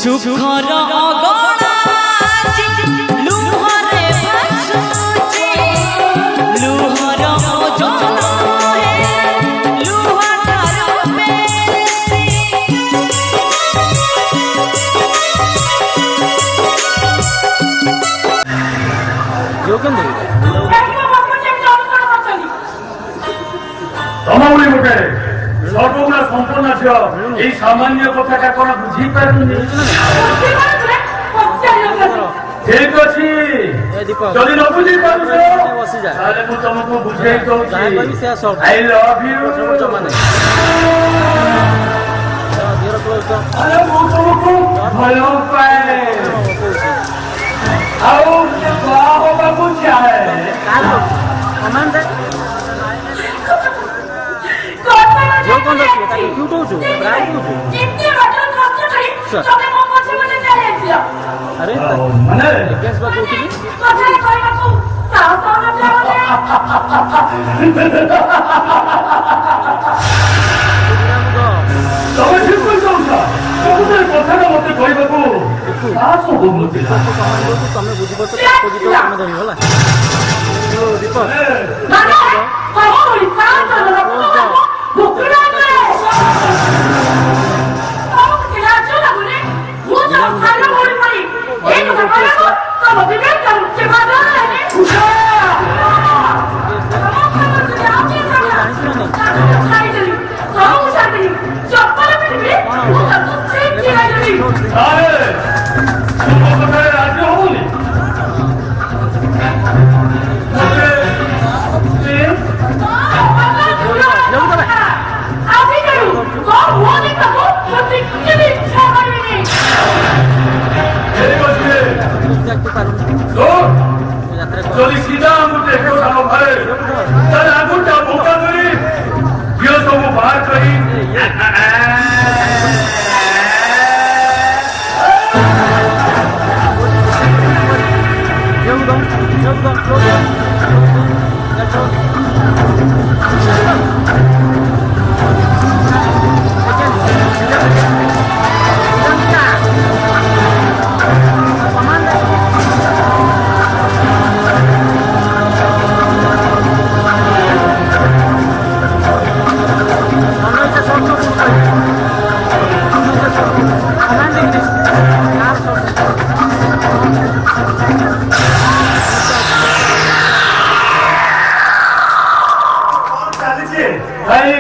सुखर अगणा लुहरे भासुची लुहर ओजन लुहाटार बेसी संपूर्ण झील सामान्य कथा कौन बुझीपार ठीक अच्छी जदि न बुझी पारे तुमको बुझे आई लव यू तुमको भल पाए जो कौन रखिए क्यों तो जो ब्रांड क्यों कितने बटन खर्च करी तबे मो पछे मने चले दिया अरे माने केस बात होती कथा कहबा को साहस न जावे तबे ठीक कोइ जाउछा तबे कथा न मते कहबा को साहस हो बोलते कमांडो को तमे बुझी पतो अपोजिट तमे धरि होला तो दीपक माने कहो बोली साहस न बुकरा करे आओ किला चला बोले वो तो खाना बोली पड़ी एक तो बोलो तो विवेक का के बाद है खाई चली खाओ साथी चप्पल में भी वो तो ठीक किया चली अरे तुम तो मेरे राज्य हो बोली যদি सीधा आंगुठे को सालो भरे तर आंगुठा भूखा करी यो सब बाहर करी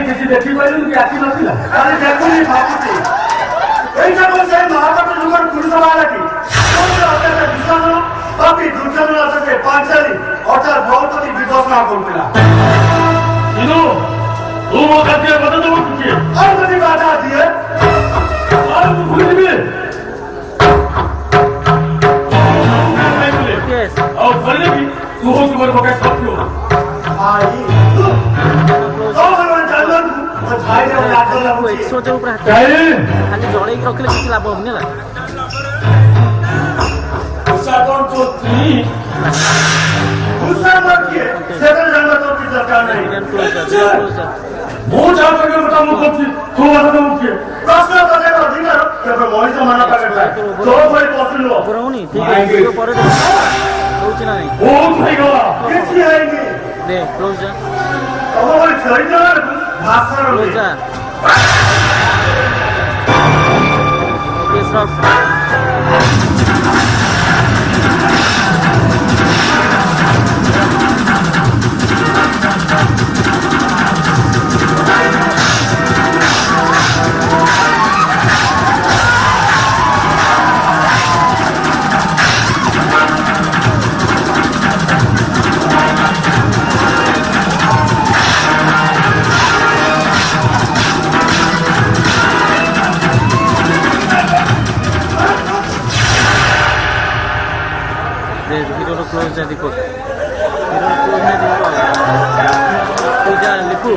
किसी देखी पाइलु कि आखि नथिला अरे देखुनी भाबुची एइटा को से महाभारत जुगर पुरुष वाला की कोन अत्याचार दुष्कर्म अति दुर्जन असते पांचाली अर्थात द्रौपदी विध्वंस करथिला इनो तू मो कथिया बता दो तुझे और कथि बाधा दिए और तू भूल भी यस और भले भी तू हो तुम्हारे बका साथियों आई सोचे ऊपर खाली जड़े रखले किसी लाभ होनी ना सागोन तो थी दूसरा मत किए सेकंड जानना तो की दरकार नहीं वो जान के बता मुझे तू वाला तो मुझे प्रश्न करने का अधिकार है तो मोहित माना पड़ता है तो भाई प्रश्न लो ब्राउनी ठीक है वीडियो पर सोच ना नहीं ओ भाई गवा कैसी आएंगे दे क्लोज जा अब वो चली जा भाषण क्लोज जा ओके सर क्लोज जा देखो क्लोज है देखो तू जा लिखू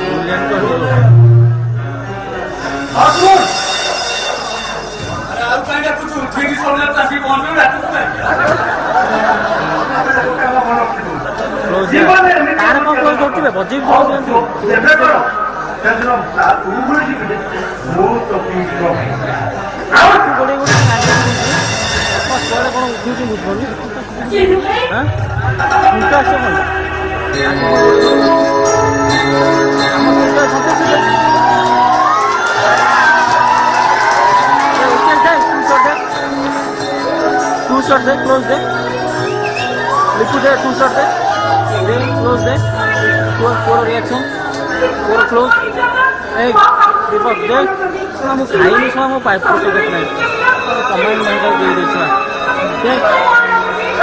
मूल्यांकन करो अरे आप कहीं ना कुछ ठीक ही सोने का सी कौन में रहता है क्लोज तार को क्लोज करती है बजे क्लोज देखो टेंशन तू बोल जी वो तो प्लीज ବୁଝିବନି ଚିନୁ ଭାଇ ହଁ ଉଲ୍ଟା ଆସିବ କ'ଣ टू शॉट दे क्लोज दे लिखू दे टू शॉट दे क्लोज दे फोर रिएक्शन फोर क्लोज एक दीपक दे ଶୁଣ ମୁଁ ଖାଇନି ଶୁଣ ମୋ ପାଇପ୍ ପୋଷ ଦେଖ ନାହିଁ କମେଣ୍ଟ ମାଇକା ଦେଇ ଦେଇଛ ଦେ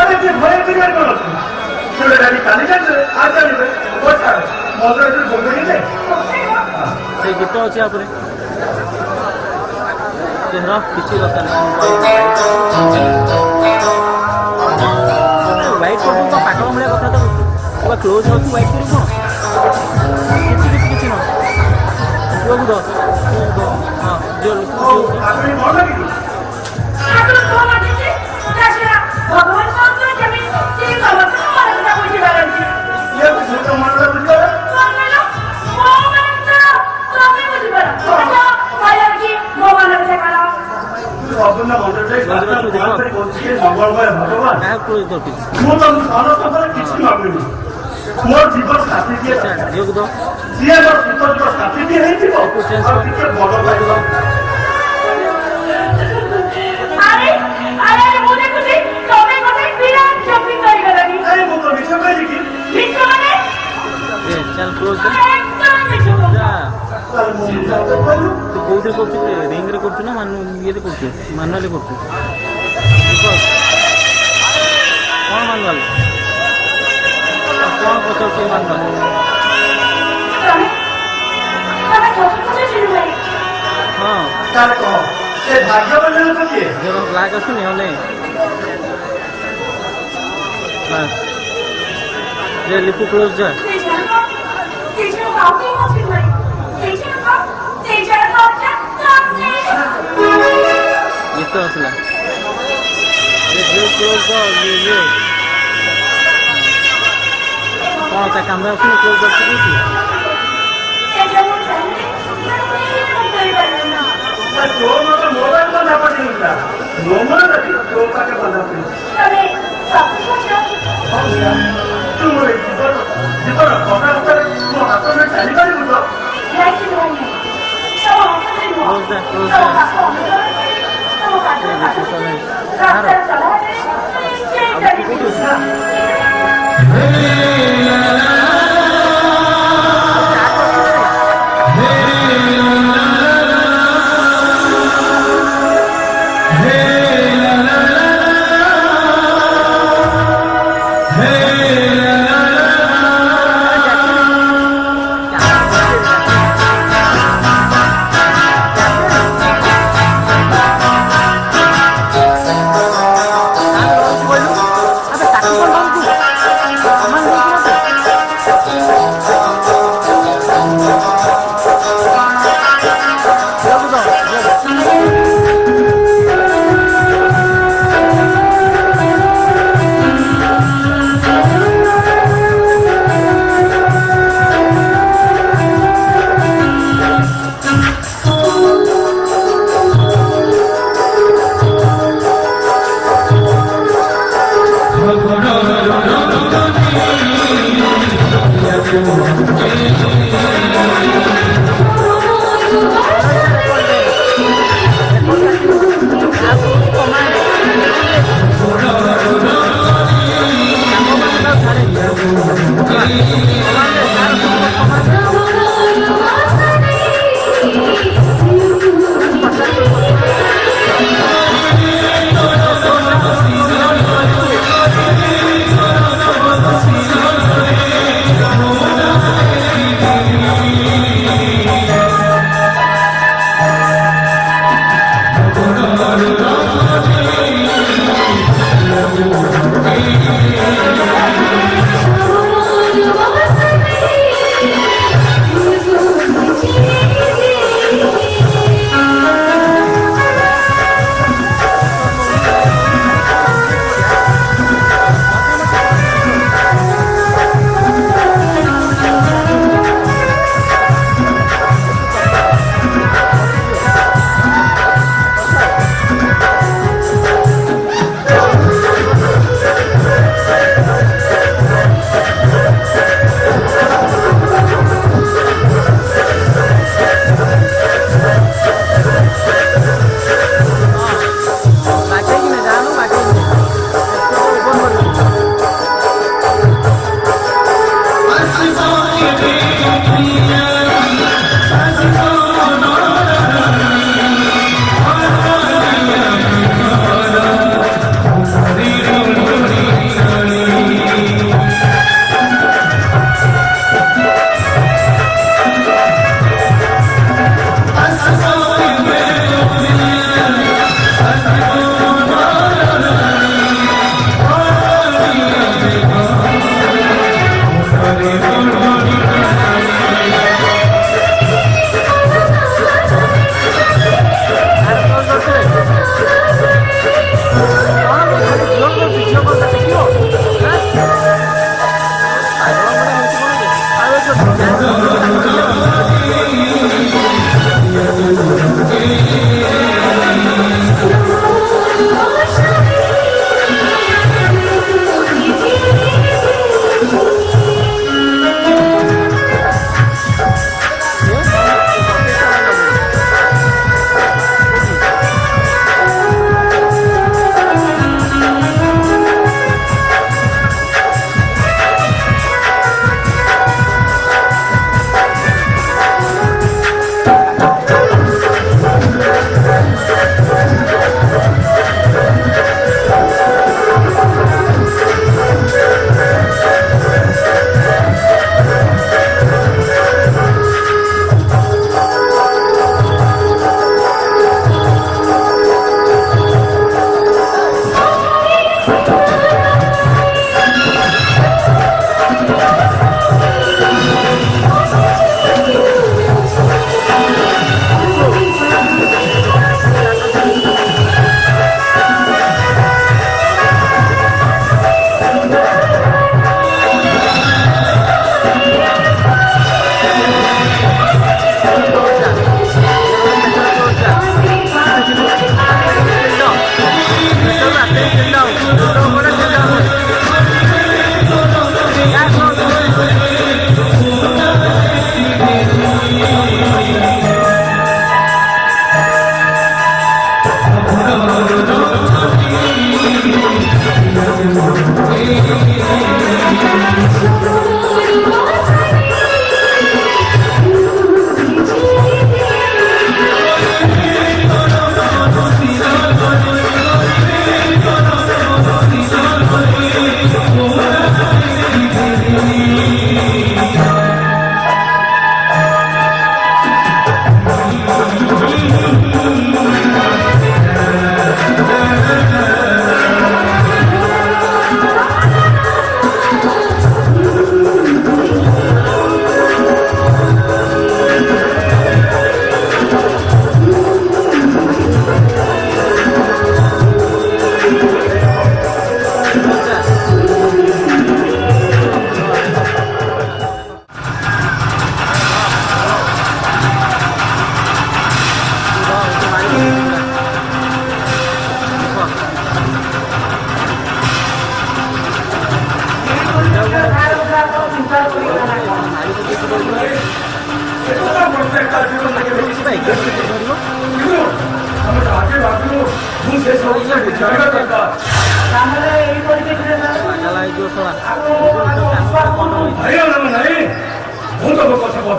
अरे ये भय क्लियर करो चलो गाड़ी काली कर आ जाइए वो सर मदर से बोल रही है ସେ ଗୀତ ଅଛି ଆପରେ ଦେହର କିଛି ଦରକାର ନାହିଁ ହ୍ୱାଇଟ୍ କରିବୁ କ'ଣ ପାଗଳ ଭଳିଆ କଥା ତ ପୁରା କ୍ଲୋଜ୍ ହେଉଛି ହ୍ୱାଇଟ୍ କରିବୁ କ'ଣ କିଛି ନୁହଁ ପୁଅକୁ ଦ ହଁ आपने कौन लगी ଆପଣ କଣ ଲାଗିଛି କାଶୀରା ଭଗବାନ ସହିତ କେମିତି ସେ ସମସ୍ତଙ୍କ ମନରେ ବୁଝି ପାରନ୍ତି ये कुछ तो मन में बुझा କଣ କହିଲ ମୋ ମନରେ ତମେ ବୁଝିପାର କହିଲା କି ମୋ ମନରେ ସେ କଣ अपना मदर से मंगलमय भगवान କାହା କ୍ଲୋଜ୍ କରିଛି ମୁଁ ତ ସମସ୍ତଙ୍କର କିଛି ମାଗୁନି ମୋର ଜୀବନ ସାଥୀ କିଏ ଝିଅକୁ ଦ ଯିଏ ମୋ ଜୀବନ ସାଥୀ କିଏ ହେଇଥିବ ଆଉ ଟିକେ ଭଲ ପାଇବ ଆରେ ଆରେ ମୁଁ ଦେଖୁଛି ତମେ ଗୋଟେ ବିରାଟ ଶପିଂ କରିଗଲଣି ଆରେ ମୁଁ ତ ମିଛ କହିଲି କି ମିଛ ମାନେ ଏ ଚାଲ କ୍ଲୋଜ୍ ଦେ ଏକଦମ ମିଛ କହୁଛ ଯା ତାହେଲେ ମୁଁ ମିଛ କହିଲୁ ତୁ କୋଉଥିରେ କରୁଛୁ ରିଙ୍ଗରେ କରୁଛୁ ନା ଇଏରେ କରୁଛୁ ମାନୁଆଲି କରୁଛୁ କ'ଣ ମାନୁଆଲ କ'ଣ ପଚାରୁଛୁ ମାନୁଆଲ ତମେ ତମେ ସଚୁଛ ଚିନୁ ଭାଇ ହଁ ତାହେଲେ କହ ସେ ଭାଗ୍ୟବାନ ଲୋକ କିଏ ଝିଅର ବ୍ଲାକ୍ ଆସୁନି ହଲେ ଯେ ଲିପୁ କ୍ଲୋଜ୍ ଯା ଗୀତ ଆସିଲା ଝିଅ କ୍ଲୋଜ୍ ଦ ଇଏ କ'ଣ ତା କାମ ଆସୁନି କ୍ଲୋଜ୍ କରିଛି କହୁଛି ତୋ ମତେ ମୋବାଇଲ ବନ୍ଧା ପଡ଼ିଥିଲା ମୋ ମନେ ରଖି ତୋ ପାଖେ ବନ୍ଧା ପଡ଼ିଥିଲା ତୁ ମୋର ଜୀବନ କଥାବାର୍ତ୍ତାରେ ମୋ ହାତ ଧରି ଚାଲିପାରିବୁ ତ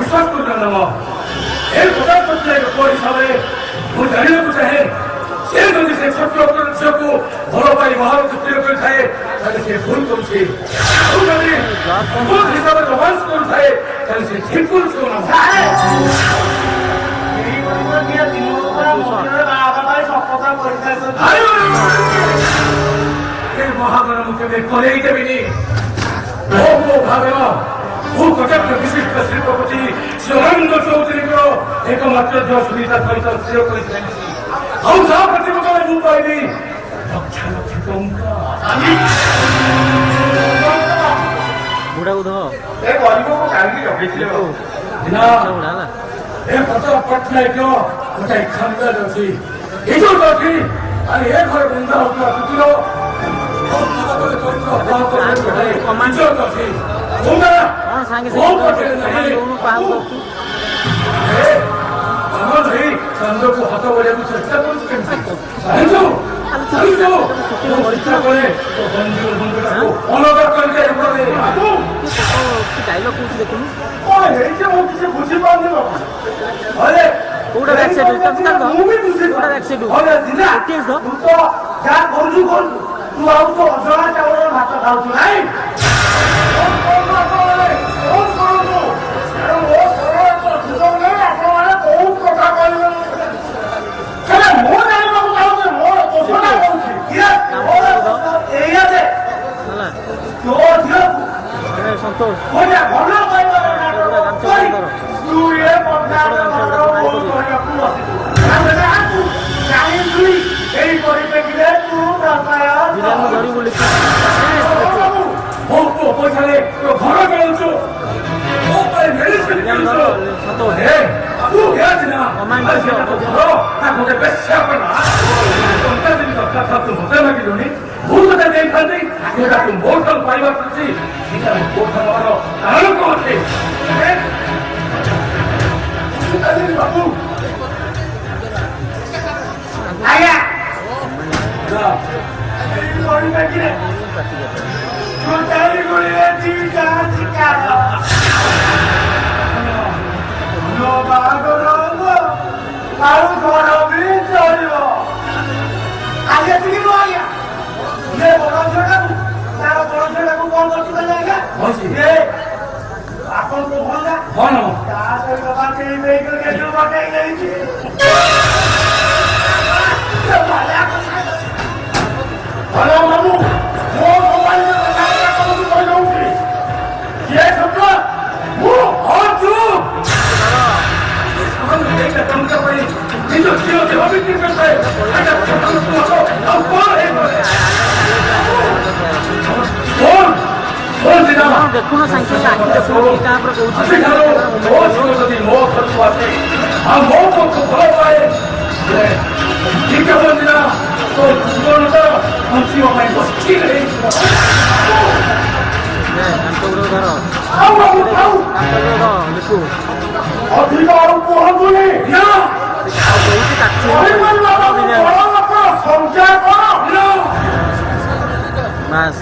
विश्वास करना हिसाब से मुझे जानने चाहे से जदि से छोट झील को भल पाई बाहर स्थिर कर थाए से भूल करुचे हिसाब से रोमांस कर थाए से ठीक महागण मुख्य करे देवी भावे कटक विशिष्ट शिल्पपति शिवानंद चौधरी को एकमात्र जो सुविधा सहित स्थिर कर बुढ़ा उधो पट्टनायक गोटे खानदान अच्छी इज्जत अच्छी और ये घर बंदा होता कुकुर इज्जत अच्छी चंद्र को हाथ बढ़िया चेष्टा कर तू आउ तो अजଣା चावल भात खाऊ नहीं संतोष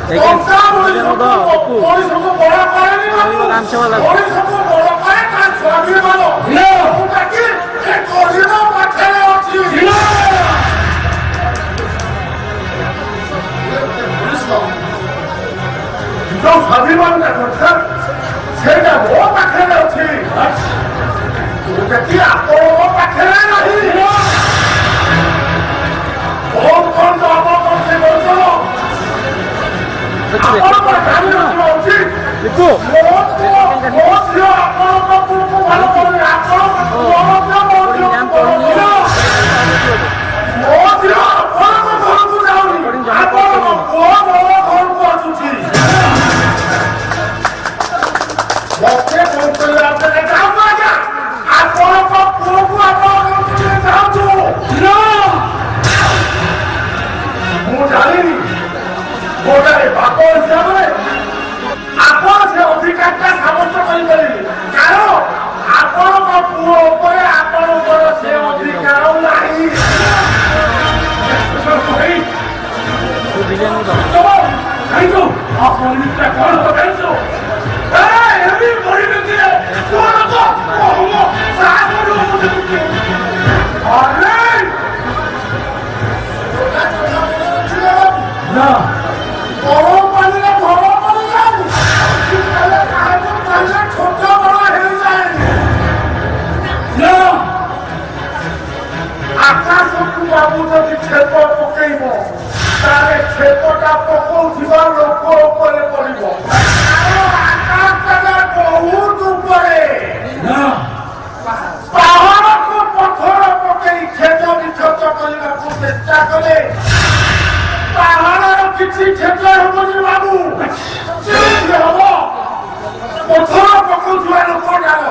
देखुन सांगे आखि देखुन क्या पर स्वाभिमान का दरकार सेटा वो पाखे अछि जति आपो वो पाखे नहीं कौन तो आप से बोलছো ଆପଣ ଧ୍ୟାନ ରଖୁଛି लिपू ମୋ ଝିଅ ଆପଣଙ୍କ ପୁଅକୁ ଭଲ କରୁନି ଆପଣଙ୍କ ପୁଅ ମଧ୍ୟ ମୋ ଝିଅକୁ ଭଲ କରୁନି ମୋ ଝିଅ ଆପଣଙ୍କ ଘରକୁ ଯାଉନି ଆପଣଙ୍କ ପୁଅ ମୋ ଘରକୁ ଆସୁଛି ମୋତେ କହୁଥିଲେ ଆପଣ ଯାଆନ୍ତୁ ଆଜ୍ଞା ଆପଣଙ୍କ ପୁଅକୁ ଆପଣଙ୍କ ଘରକୁ ଯାଆନ୍ତୁ ମୁଁ ଜାଣିନି ଗୋଟାଏ ବାପ ହିସାବରେ ଆପଣ ସେ ଅଧିକାରଟା ସାବ୍ୟସ୍ତ କରିପାରିବେ କାରଣ ଆପଣଙ୍କ ପୁଅ ଉପରେ ଆପଣଙ୍କର ସେ ଅଧିକାର ନାହିଁ ଆକାଶକୁ ବାବୁ ଯଦି ଛେପ ପକେଇବ ତାହେଲେ ଛେପଟା ପକଉଥିବା ଲୋକ ଉପରେ ପଡିବ ଆକାଶଟା ବହୁତ ଉପରେ ପାହାଡ଼କୁ ପଥର ପକେଇ କ୍ଷେତ ବିକ୍ଷତ କରିବାକୁ ଚେଷ୍ଟା କଲେ ପାହାଡ଼ର କିଛି କ୍ଷେତ ହେବନି ବାବୁ ହବ ପଥର ପକଉଥିବା ଲୋକଟାର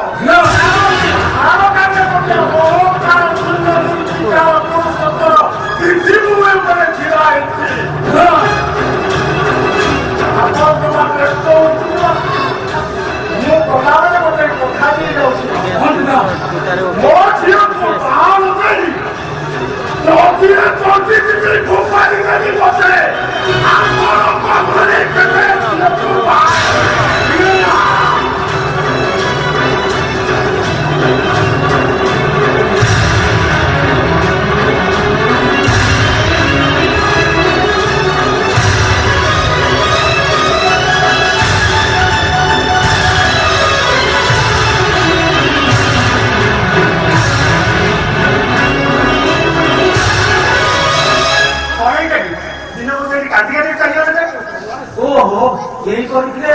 यही करके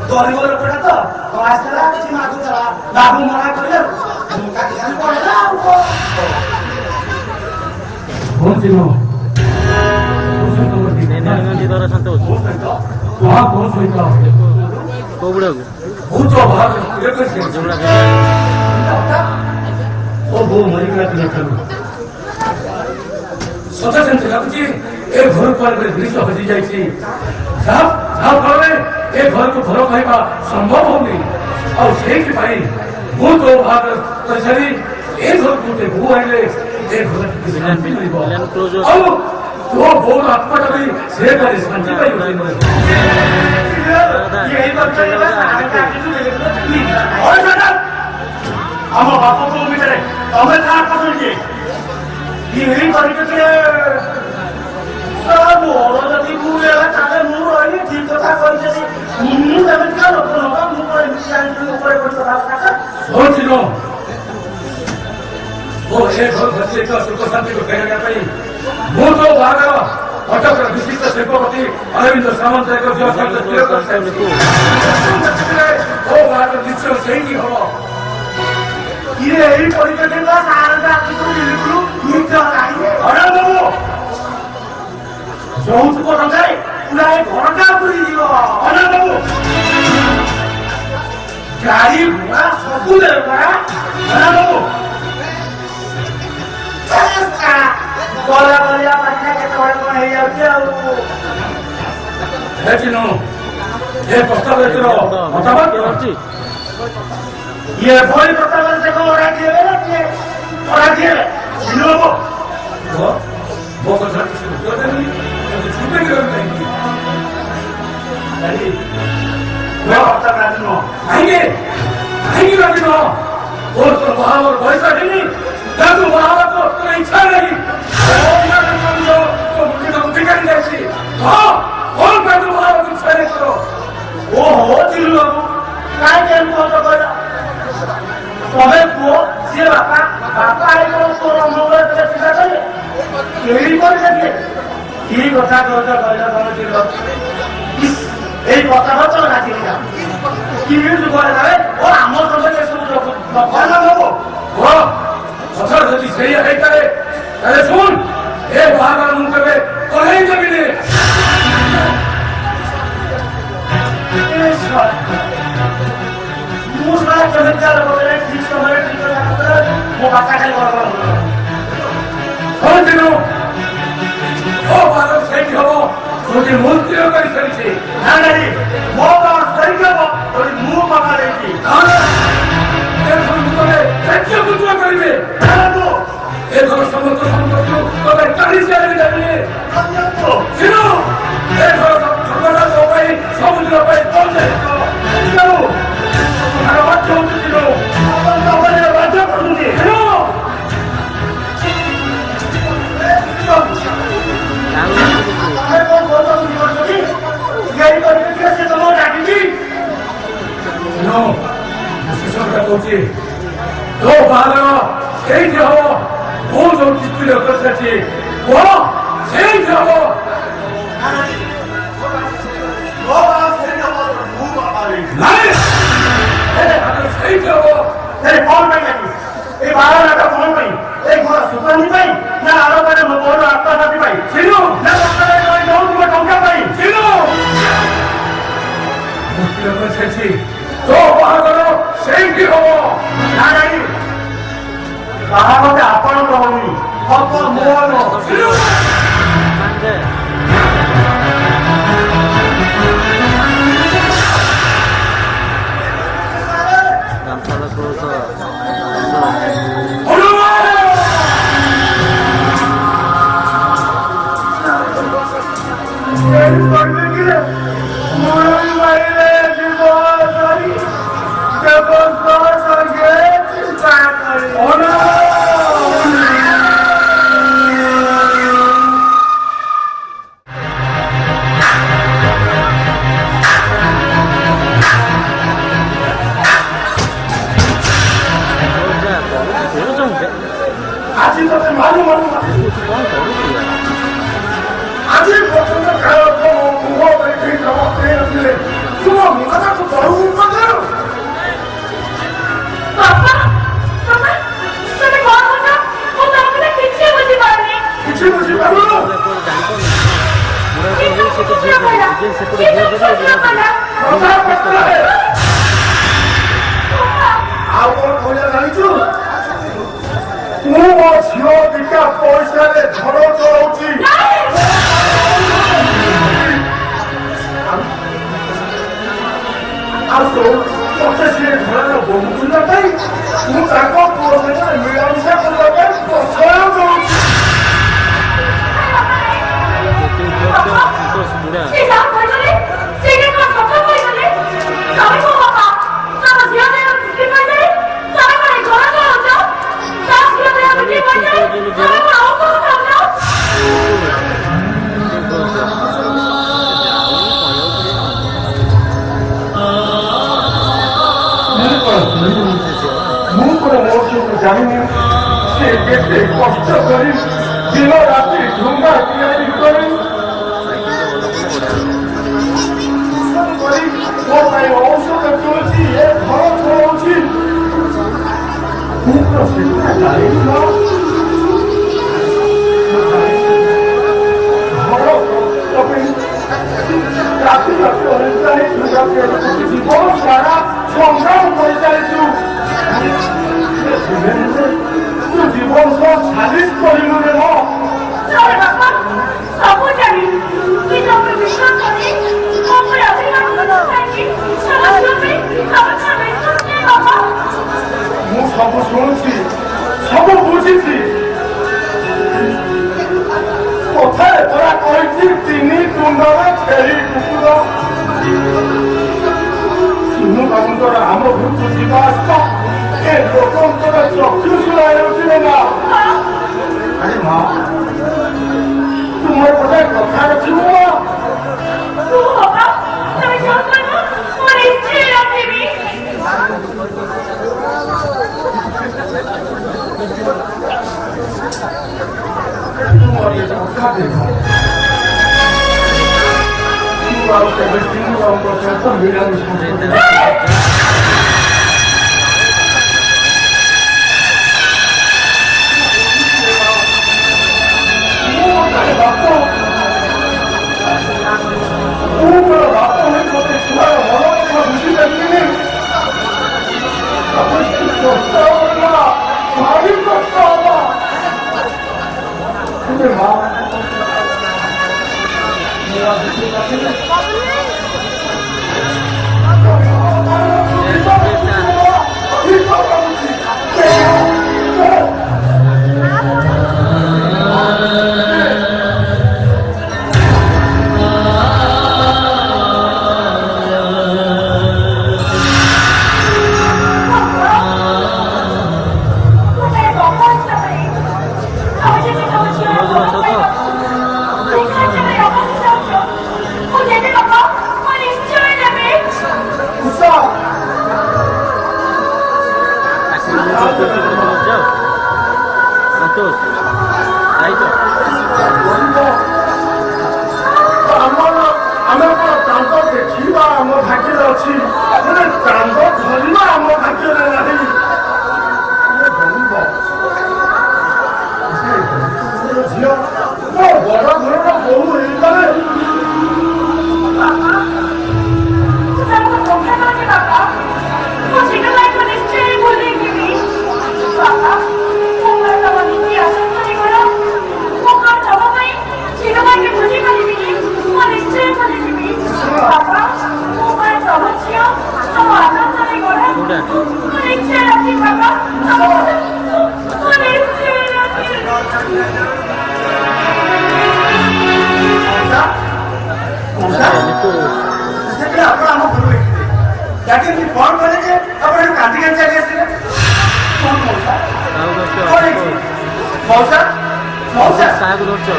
गरीब लोकटा तो आसला किसी मागुला बाबू मना करले काटियान पड़ला पहुंचिनो जी दर शांत हो वहां कौन सोईता को बुड़ा वो तो बाहर ये कैसे जोड़ा ओ वो मरी का दिन कर सदा से लाଗୁଛି ए घर पर दृश्य हजि जाइछि साहब साहब करे ए घर को घर कहवा संभव होनी और सेठी भाई वो तो भाग तसरी ए घर को ते वो आइले ए घर की विलान मिलिबो और तो बहुत आत्मा भी से करे शांति पाई यही बात चलेगा और दादा हम बाप को मिले हमें कहां पसंद के यही करके सब और जति मुले ताले मु रही ठीक कथा कहि मु जमे का लोक लोक मु पर मिसान ऊपर कोई कथा कथा सोचिनो वो एक घर बच्चे का सुख शांति को कहने पाई वो तो भागा अटक विशिष्ट शिल्पपति अरविंद सामंत को जो शब्द प्रयोग कर वो भाग निश्चय सही नहीं हो ये ही परिचय का सारा को बिल्कुल मिथ्या नहीं अरे बाबू যৌতুক টঙ্কায় পুরা ঘরটা পুরি দিব অনে বাবু গাড়ি ঘোড়া সবু দেব পড়া অনে বাবু গলা গলিয়া পাঠা কেতବେଳେ কোন ହେଇ ଯାଉଛି ଆଉ ହେଚିନୁ ଏ ପ୍ରସ୍ତାବ ଏଥିର ମତାମତ ଅଛି ये भोई प्रस्ताव से को ओरा दिए ना कि ओरा दिए लो वो को झट से जो नहीं छूटे नहीं କେହି କରିଦେବେ କି କଥା କହୁଛ କହିଲ ତମେ ଯିବ এই কথাটা তো রাজি না কি কিছু করে যাবে ও আমার সঙ্গে এসব দখল না দেবো ও সচর যদি সেই হইতারে তাহলে শুন এ বারবার মুখ দেবে করেই যাবি রে মুসরা চমৎকার বলে ঠিক সময়ে ঠিক করে মো বাচ্চা খালি করব কোন ও বারো সেই হব मुझे मूर्तियों का सही से हाँ नहीं वो बात सही क्या वो और मुंह पका लेगी हाँ ये समझो ले कैसे कुछ करेंगे हाँ तो ये तो समझो तो मैं कहीं से नहीं जाएंगे तो सुनो ये तो समझो तो भाई समझो भाई कौन है सुनो तुम्हारा बच्चा हो सुनो अपन का बच्चा बच्चा पढ़ूंगी सुनो No, muszę sobie powiedzieć. To bardzo, sędzio, budzą ci tyle określecie. O, sędzio! नाही! अरे सैन्य अरे कौन पाई लगी? ये 12 लाख कौन पाई? एक घोड़ा सुपर नहीं पाई? ना आरोप है मैं बोल रहा आपका साथी पाई। चिनो, ना डॉक्टर है कोई नौ तुम्हें टोका पाई। चिनो! मुझे लगा सच्ची। तो बाहर करो, सैन्य हो। ना नहीं। कहाँ होते आपण कहोनी? आपको मोहनो। चिनो! Salah closer. आज तो ते मालूम आज पसंद खाओ तो मुंह बैठे जवाब दे रहे तुम मुकदमा को बड़ू मत करो पापा पापा तुमने कौन होता वो आपने किसी मुझे मारने मारो आप कौन जानी छु ମୁଁ ଝିଅ ଦିଟା ପଇସାରେ ଘର ଚଳଉଛି ଆଉ ମତେ ସିଏ ଘରର ବୋହୂ କରିବା ପାଇଁ ମୁଁ ତାଙ୍କ ପୁଅ ସହିତ ମିଳାମିଶା କରିବା ପାଇଁ ପ୍ରଶୟ ଦଉଛି ମୁଁ କଣ ମୋ ଝିଅକୁ ଜାଣିନି ସେ କେତେ କଷ୍ଟ କରି ଦିନ ରାତି ଢୁଙ୍ଗା ତିଆରି କରି ମୋ ପାଇଁ ଔଷଧ କିଣୁଛି ଏ ଘର ଚଳଉଛି ମୁଁ ତ ସେଟା ଜାଣିନି ଘର ରାତି ରାତି ଅନୁଯାୟୀ ଜୀବନ ସାରା সংগ্রাম করে চাইছু তু জীবন সব সালিশ করিলু রে মো চলে বাবা সবু জানি তুই তোকে বিশ্বাস করি তোকে অভিমান করতে সমাজে আমার সামনে তুই বাবা মু সব শুনছি সব বুঝিছি কোথায় তোরা কইছি তিনি তুন্দরে ছেড়ি কুকুর চিহ্ন বাবুଙ୍କର ଆମ ଘରକୁ ଯିବା ଆସିବା ଏ ଲୋକଙ୍କର ଚକ୍ଷୁ ଶୁଣା ହେଉଥିବ ନା ଆରେ ମା ତୁମର ଗୋଟେ କଥା ରଖିବ ତୁ ବାବା ତମେ ଜାଣିଛ ନା ମୁଁ ନିଶ୍ଚୟ ରଖିବି ତୁମ संतोष राइट ଆମେ କଣ ଚାନ୍ଦ ଦେଖିବା ଆମ ଭାଗ୍ୟରେ ଅଛି ହେଲେ ଚାନ୍ଦ ଧରିବା ଆମ ଭାଗ୍ୟରେ ନାହିଁ ଝିଅ ମୋ ବଡ ଘରର ବୋହୂ ହେଇପାରେ कौन बोले जे अपन कांदी के चले आसे कौन मौसा मौसा मौसा साहब दोस्त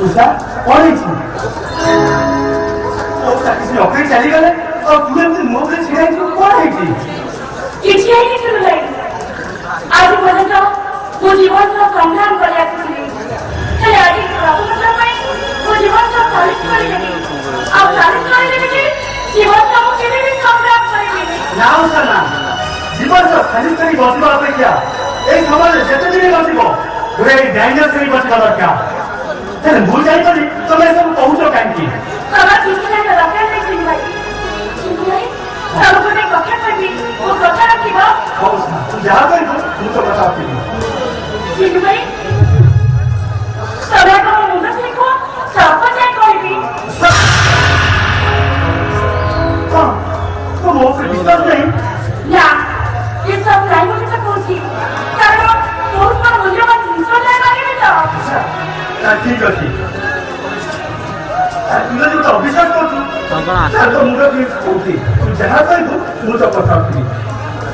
मौसा कौन है मौसा किसी नौकरी चली गए और पूरे दिन नौकरी छिड़ाई थी कौन है ये छिड़ाई की शुरू है आज बोले तो वो जीवन का संग्राम कर लिया किसी चले आज वो जीवन का सालिश करेंगे आप सालिश करेंगे जीवन का वो केवल भी संग्राम करेंगे ना उसका नाम जीवन का सालिश करी बचवा अपेक्षा एक समाज जैसे भी बचबो पूरे डेंजर से भी बचवा क्या चल भूल जाई तो मैं सब पहुंचो कांकी सदा किसी ने रखा नहीं चिंता चिंता सब को ने कथा करनी वो कथा रखीबा मौसा जा गई तो बताती चिंता सदा को मुंडा देखो सब जाए कोई तो वो फिर विश्वास नहीं ना ये सब नहीं मुझे तक पहुंची कारण बहुत बड़ा मूल्यवान इंसान है मारे बेटा ठीक है तुझे तो विश्वास कर तू तो मुझे भी होती तू जहाँ कोई तू मुझे पता नहीं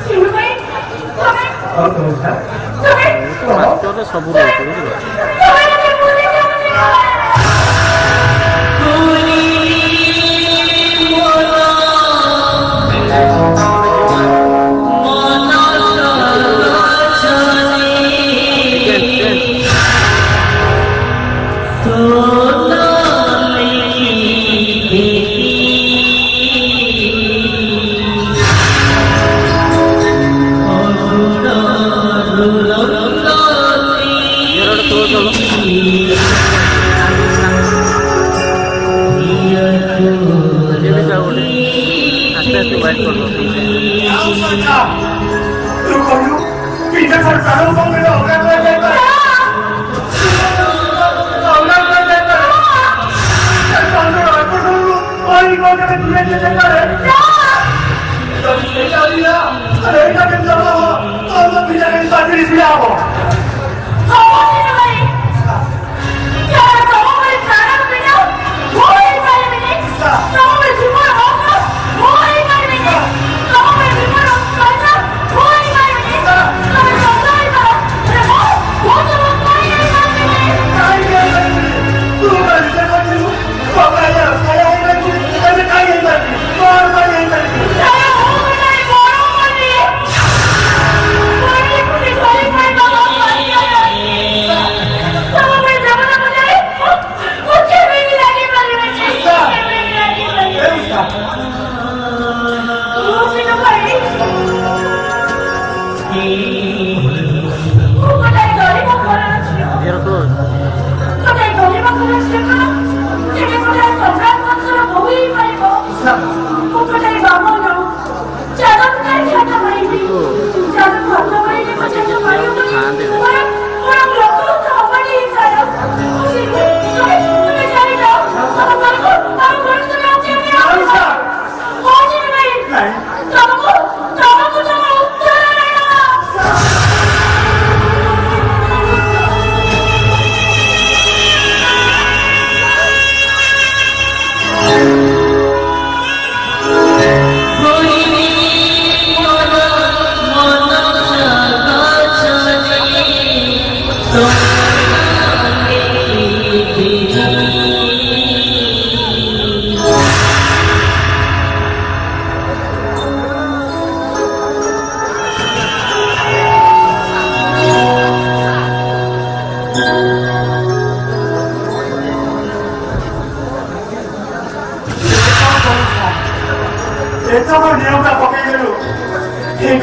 चिंता और तो है तो सब रहते हैं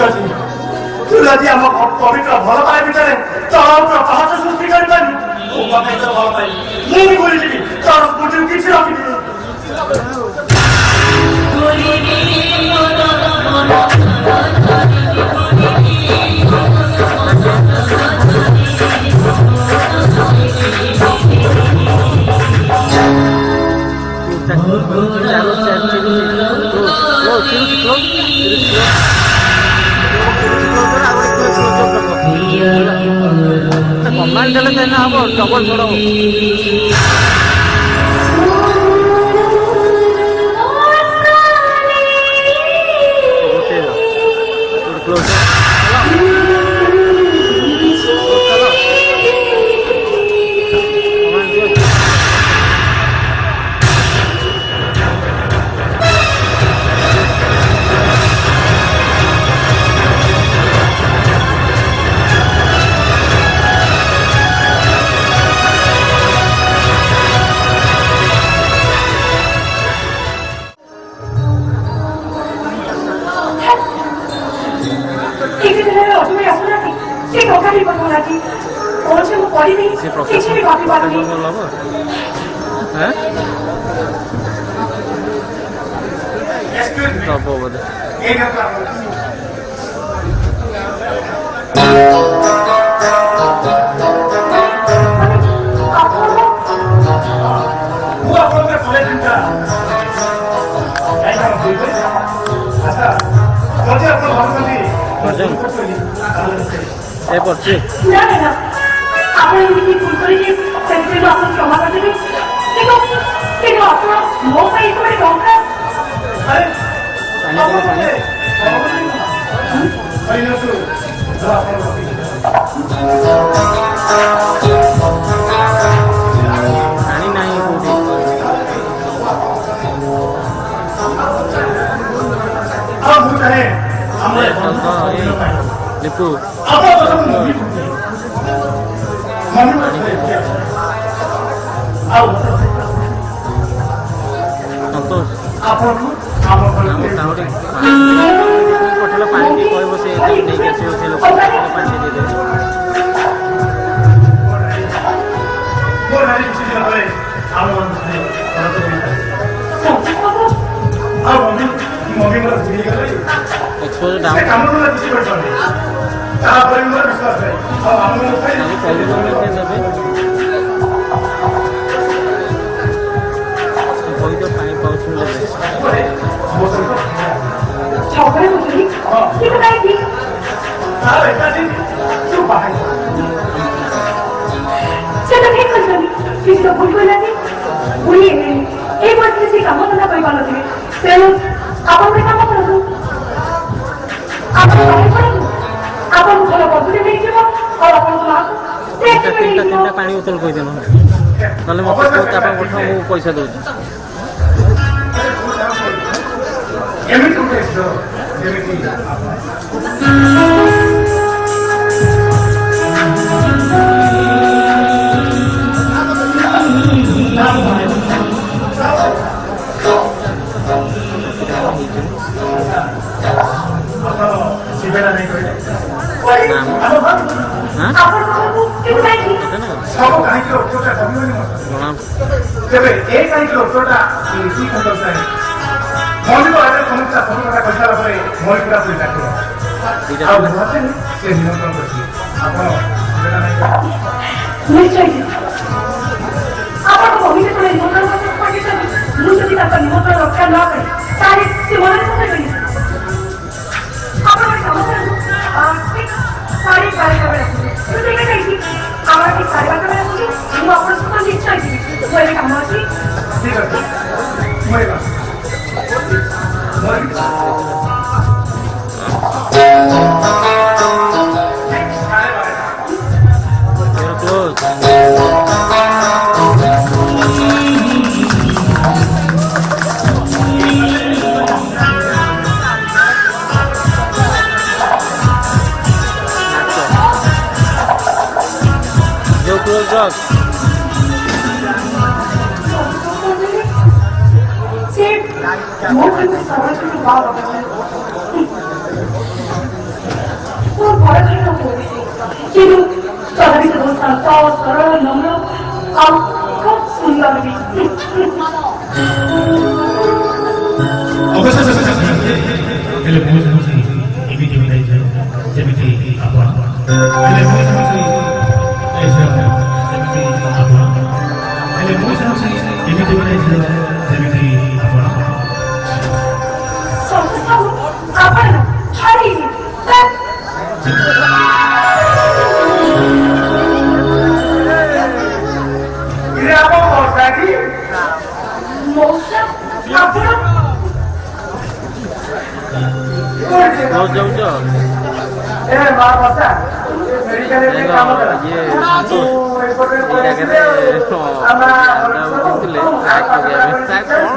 ଅଛି ତୁ ଯଦି ଆମ ପବିତ୍ର ଭଲ ପାଏ ଭିତରେ ତୋର ପାହାଚ ସୃଷ୍ଟି କରିପାରିବୁ ମୋ କଥା ତୋର ଭଲ ପାଇ ମୁଁ ବି ଭୁଲିଯିବି ତୋର ସ୍ମୃତି କିଛି ରଖିବି कमांड देले देना हम डबल छोड़ो क्लोज लिपू संतोष पटेल पानी कहब से नहीं आसो से लोग पानी दे दे एक्सपोज डाउन तीन पानी बोतल कहीदेन ना मत पैसा दूँ ପରଖି ପଡ଼ୁଛି କିନ୍ତୁ ତଥାପି ସେ ବହୁତ ଶାନ୍ତ ସରଳ ନମ୍ର ଆଉ ଖୁବ୍ ସୁନ୍ଦର ବି ହେଲେ ମୁଁ ଚାହୁଁଛି ଏମିତି ବିଦାୟ ଯେମିତି ଆପଣ ହେଲେ ମୁଁ ଚାହୁଁଛି ଯେମିତି ଆପଣ ହେଲେ ମୁଁ ଚାହୁଁଛି ଏମିତି ବିଦାୟ ଯେମିତି ଆପଣ ସମସ୍ତଙ୍କୁ ଆପଣ ଛାଡ଼ିବି ମଉସା ଆପଣ କ୍ଲୋଜ୍ ଯାଉଛ ଏ ମା ବସା ମେଡିକାଲରେ କାମ କର ଇଏ ଜାଗାରେ ବୁଝୁଥିଲେ କ'ଣ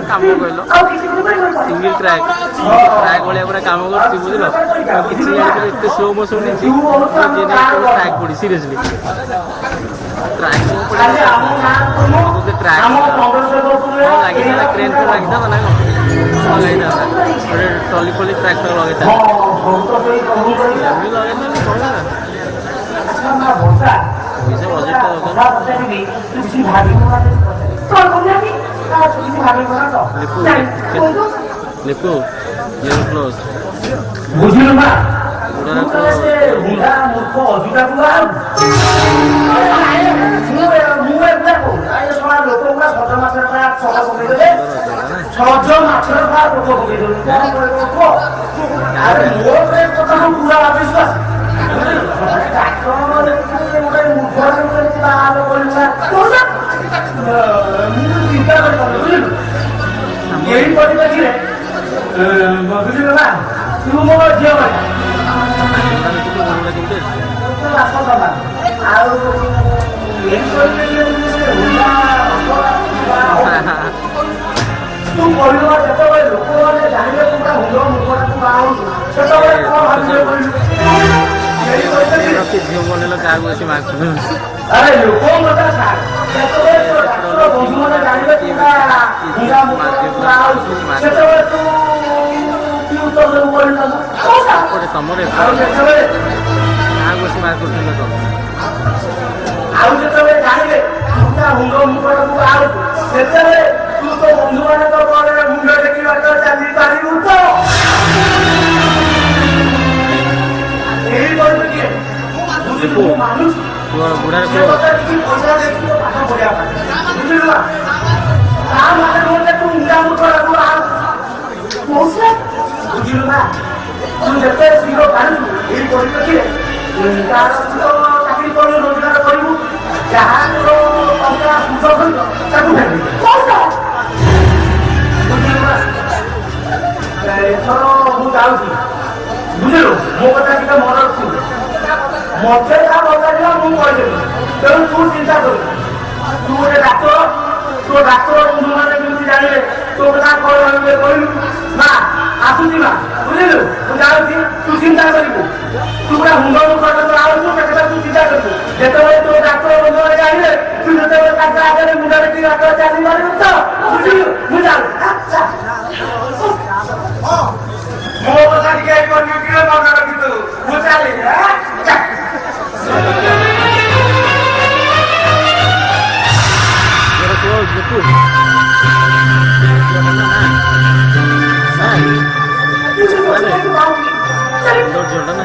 କାମ କହିଲ ଆଉ କିଛି ସିଙ୍ଗଲ ଟ୍ରାକ୍ ଭଳିଆ ପୁରା କାମ କରୁଛି ବୁଝିଲ କିଛି ଜାଣିଥିଲେ ଏତେ ସ୍ଲୋ ମୋସନ୍ ନେଇଛି ଟ୍ରାକ୍ ପଡ଼ି ସିରିୟସଲି ଟ୍ରାକ୍ ଲାଗିଥାନ୍ତା କ୍ରେନ୍ ଫ୍ରେନ୍ ଲାଗିଥାନ୍ତା ନା କ'ଣ ଲାଗିଥାନ୍ତା ଗୋଟେ ଟଲି ଫଲି ଟ୍ରାକ୍ ଫ୍ରାକ୍ ଲଗେଇଥାନ୍ତା ଏମିତି ଲଗେଇଥାନ୍ତା କ'ଣ ପଇସା ବଜେଟ୍ଟା ଲିପୁ ଲେଭେଲ କ୍ଲୋଜ୍ ବୁଝିଲୁ ନା ଗୁଡ଼ାର ବୁଢା ମୂର୍ଖ ଅଧିକାକୁ ଆଉ ଲୋକଗୁଡା ସଜ ମାଛର ଛକା ପକେଇଦେଲେ ସଜ ମାଛର ପୋକ ପକେଇଦେଲେ କଣ କରିବ ଆରେ ମୋର କଥା ମୁଁ ପୁରା ଅବିଶ୍ୱାସ ମୁଁ ଚିନ୍ତା କରିପାରୁନି ବୁଝିଲୁ ଏଇ ପରିପ୍ରେକ୍ଷୀରେ ବୁଝିଲୁ ନା ତୁ ମୋ ଝିଅ ଭାଇ ଆଉ ତୁ କହିଲୁ ଯେତେବେଳେ ଲୋକମାନେ ଜାଣିବେ ତୁ ପୁରା ହୁଣ୍ଡ ମୁଖଟାକୁ ବାହାରୁଛୁ ସେତେବେଳେ କଣ ଭାବିବେ କହିଲୁ ଝିଅ ବନେଇଲ କାହାକୁ ବେଶୀ ମାର୍କ ଆରେ ଲୋକଙ୍କ କଥା ଛାଡ ଯେତେବେଳେ ତୋ ଡାକ୍ତର ବନ୍ଧୁମାନେ ଜାଣିବେ ତୁ ପୁରା ହୁଣ୍ଡ ମୁଖଟାକୁ ବାହାରୁଛୁ ସେତେବେଳେ ତୁ କି ଉତ୍ତର ଦେବୁ କହିଲୁ ତମର ଆଉ ଯେତେବେଳେ କାହାକୁ ବେଶୀ ମାର୍କ କରୁଥିଲ ତ ଆଉ ଯେତେବେଳେ ଜାଣିବେ ମୁଣ୍ଡ ମୁଣ୍ଡକୁ ବାହାରୁଛୁ ସେତେବେଳେ ତୁ ତୋ ବନ୍ଧୁମାନଙ୍କ ପରେ ମୁଣ୍ଡ ଦେଖିବାକୁ ଚାଲିପାରିବୁ ତ ଏଇ ପରିପ୍ରେକ୍ଷୀରେ ମୁଁ ମାନୁଛି ବୁଢ଼ାର ସେ କଥା କିଛି ପଇସା ଦେଇକି ପାଠ ପଢିବା ପାଇଁ ବୁଝିଲୁ ନା ତା ମାନେ ନୁହେଁ ତୁ ମୁଣ୍ଡା ମୁଣ୍ଡକୁ ବାହାରୁଛୁ ମଉସା ବୁଝିଲୁ ନା ତୁ ଯେତେ ଶୀଘ୍ର ପାରୁଛୁ ଏଇ ପରିପ୍ରେକ୍ଷୀରେ ତାର ଚାକିରି କରିବୁ ରୋଜଗାର କରିବୁ ଯାହା ତୋର ଟଙ୍କା ସୁଧ କରିବ ତାକୁ ଫେରିବୁ ବୁଝିଲୁ ନା ଏଥର ମୁଁ ଯାଉଛି ବୁଝିଲୁ ମୋ କଥା ଟିକେ ମନେ ରଖିବୁ ମତେ ଯାହା ବତାଯିବ ମୁଁ କହିଦେବି ତେଣୁ ତୁ ଚିନ୍ତା କରିବୁ ତୁ ଗୋଟେ ଡାକ୍ତର ତୋ ଡାକ୍ତର ବନ୍ଧୁମାନେ କେମିତି ଜାଣିବେ ତୋ କଥା କଣ ଭାବିବେ କହିଲୁ ନା ଆସୁଛି ମା ବୁଝିଲୁ ମୁଁ ଯାଉଛି ତୁ ଚିନ୍ତା କରିବୁ ତୁ ପୁରା ମୁଣ୍ଡ ମୁଖ ଆଉଛୁ ସେ କଥା ତୁ ଚିନ୍ତା କରିବୁ ଯେତେବେଳେ ତୋ ଡାକ୍ତର ବନ୍ଧୁମାନେ ଜାଣିବେ ତୁ ଯେତେବେଳେ ତାଙ୍କ ଆଗରେ ମୁଣ୍ଡ ଦେଖି ଡାକ୍ତର ଚାଲିପାରିବୁ ତ ବୁଝିଲୁ ମୁଁ ଯାଉଛି ମୋ କଥା ଟିକେ କରିବି ଟିକେ ମନେ ରଖିଥିବୁ ମୁଁ ଚାଲିଲି କ୍ଲୋଜ୍ ଲିପୁ ଝିଅଟା ନା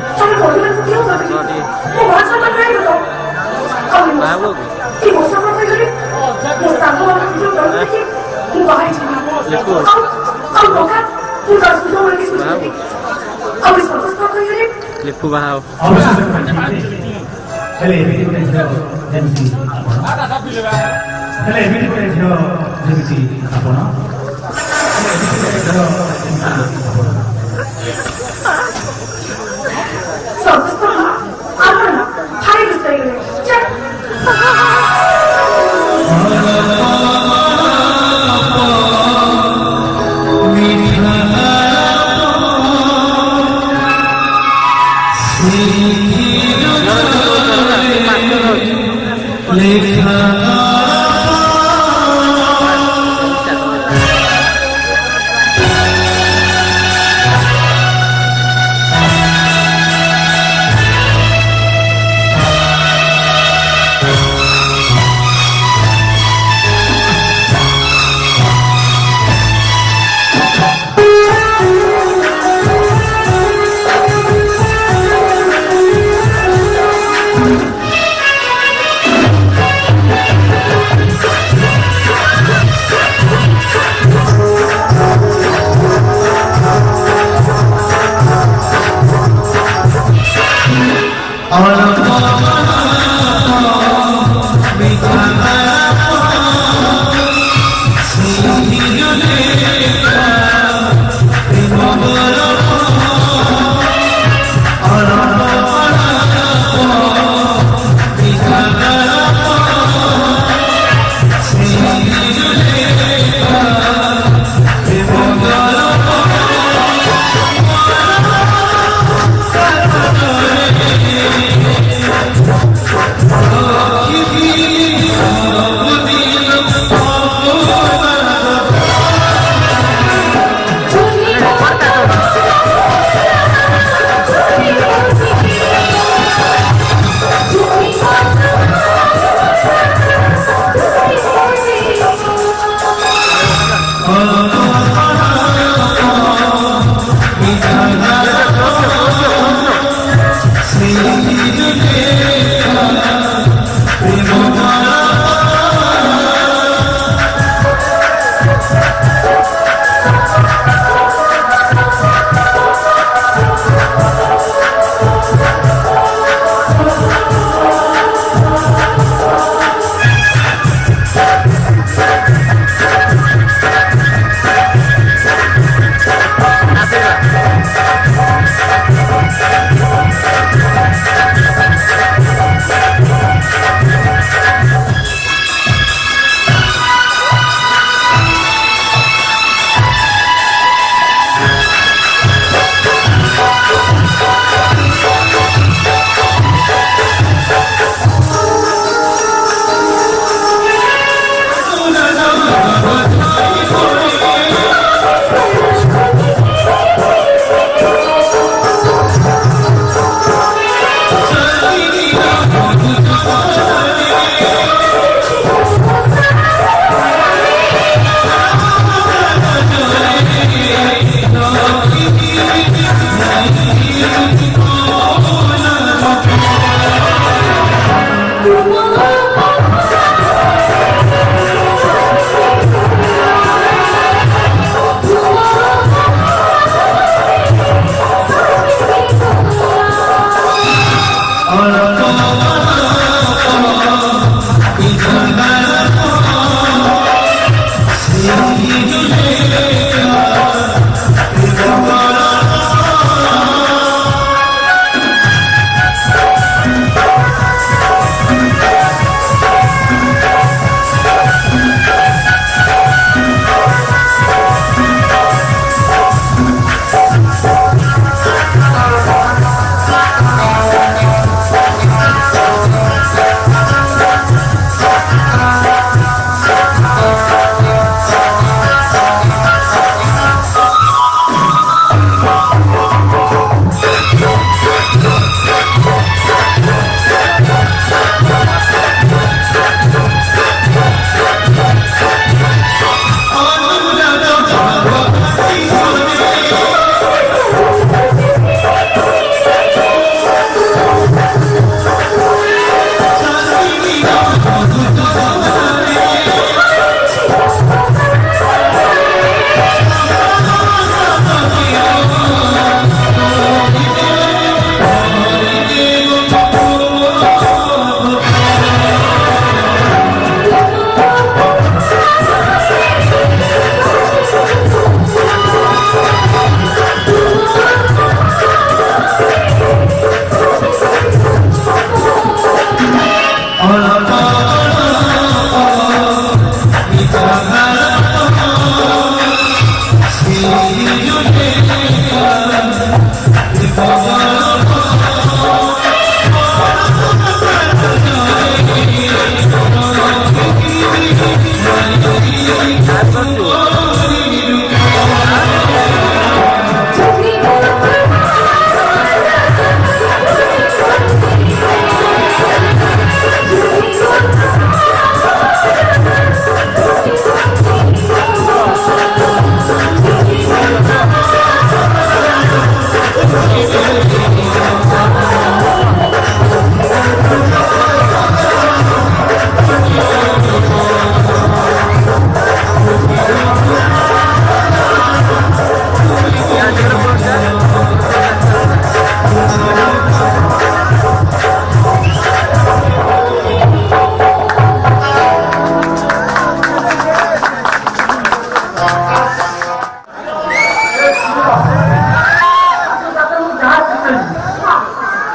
ଲିପୁ ବାହା ହେଲେ ଏମିତି ଗୋଟେ ଝିଅ ଯେମିତି ଆପଣ ହେଲେ ଏମିତି ଗୋଟେ ଝିଅ ଯେମିତି ଆପଣ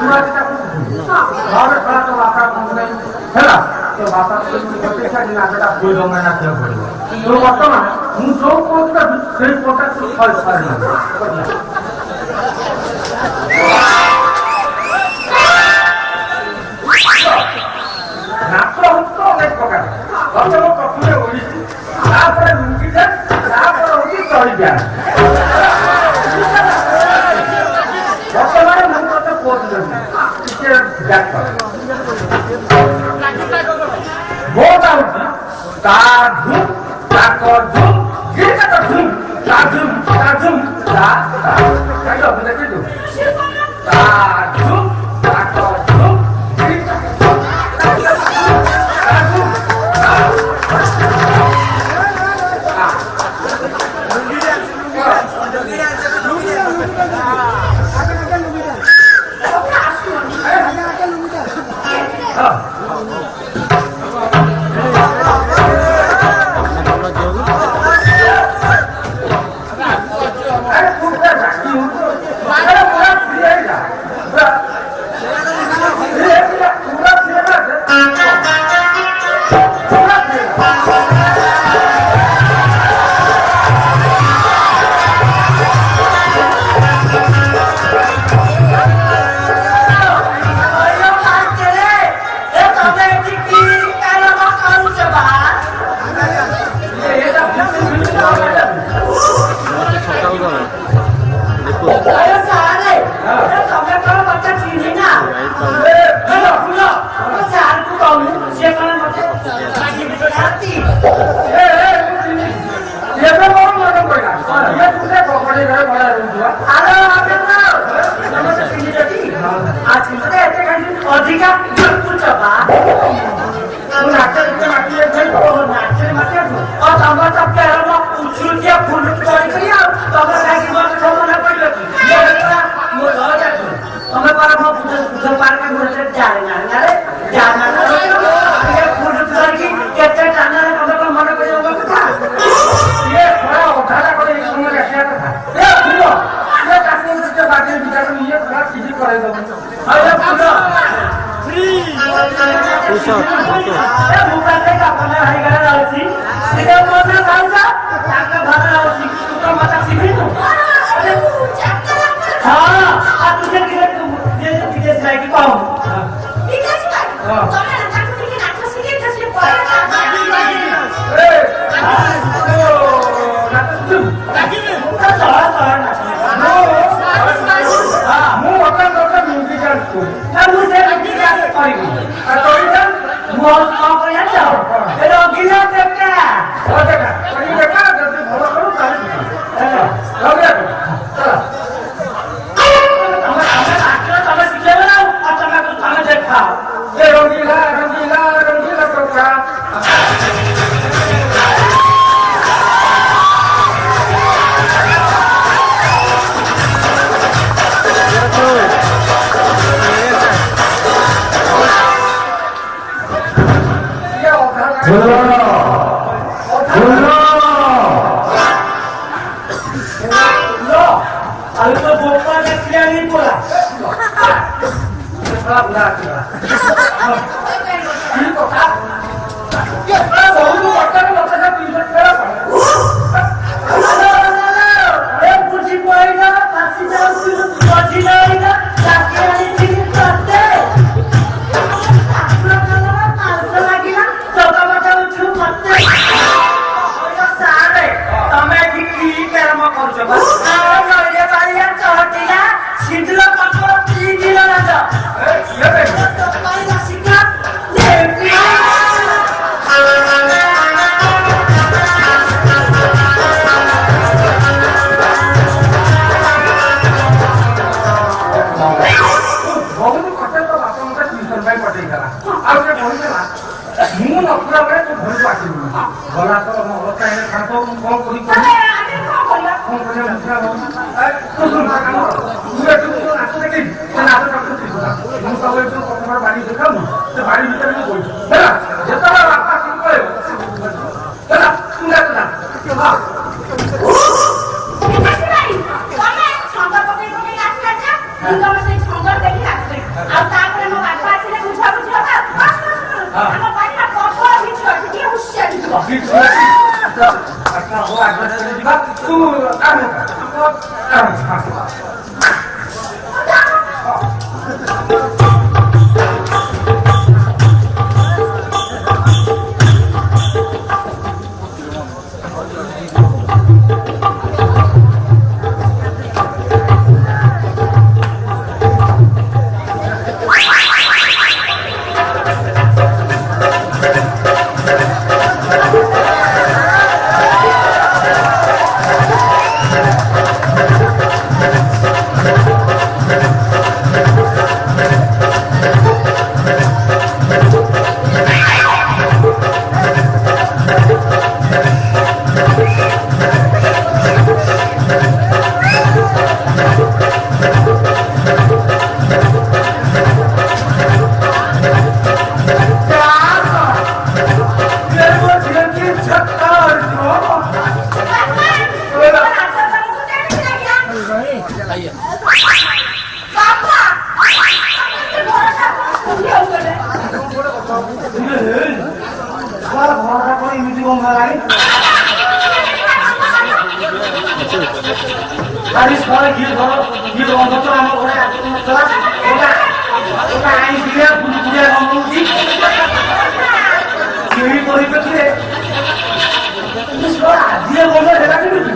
ଛୁଆ ଦିଟା ଘରେ ଖରା ତ ବାପା କହୁନାହିଁ ହେଲା ତ ବାପା ପ୍ରତ୍ୟେକ ଦିନ ଆଗଟା ଦୁଇ ଜମା ନାଚିବାକୁ ପଡ଼ିବ ତ ବର୍ତ୍ତମାନ ମୁଁ ଯୋଉ ପଦଟା ସେଇ ପଦଟା ତୁ ଛାଡ଼ି ନାଚ ହଉଛି ତ ଅନେକ ପ୍ରକାର ପ୍ରଥମ ପ୍ରଥମେ ଓଡ଼ିଶୀ ତାପରେ ଲୁଙ୍ଗି ଡ୍ୟାନ୍ସ ତାପରେ ହଉଛି ଚଳି ଡ୍ୟାନ୍ସ ବର୍ତ୍ତମାନ ମୁଁ ତତେ କହୁଥିଲି ଟିକେ ବ୍ୟାକ୍ ବୋଟା ହଉଛି ତା ଝୁମ୍ ତାକ ଝୁମ୍ ଗୀତ ଝୁମ୍ ତା ଝୁମ୍ ତା ଦେଖିଛୁ ତା ଝୁମ୍ ତାକ ଝୁମ୍ Thank you. ଆଉ ତାପରେ ମୋ ବାପା ଆସିଲେ ବୁଝା ବୁଝି ହବା ଆମ ବାଡ଼ିଟା ପ୍ରବଳ ବିଛୁ ଅଛି ଟିକେ ହୁସିଆର ଯିବ ଆଚ୍ଛା ହଉ ଆଗ ଯିବା ତୁ Tadi sekolah gitu ngomong sama orang kita aing dia punya ngomong sih jadi boleh betul terus sekolah dia ngomong dengan itu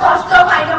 কষ্ট পাইলো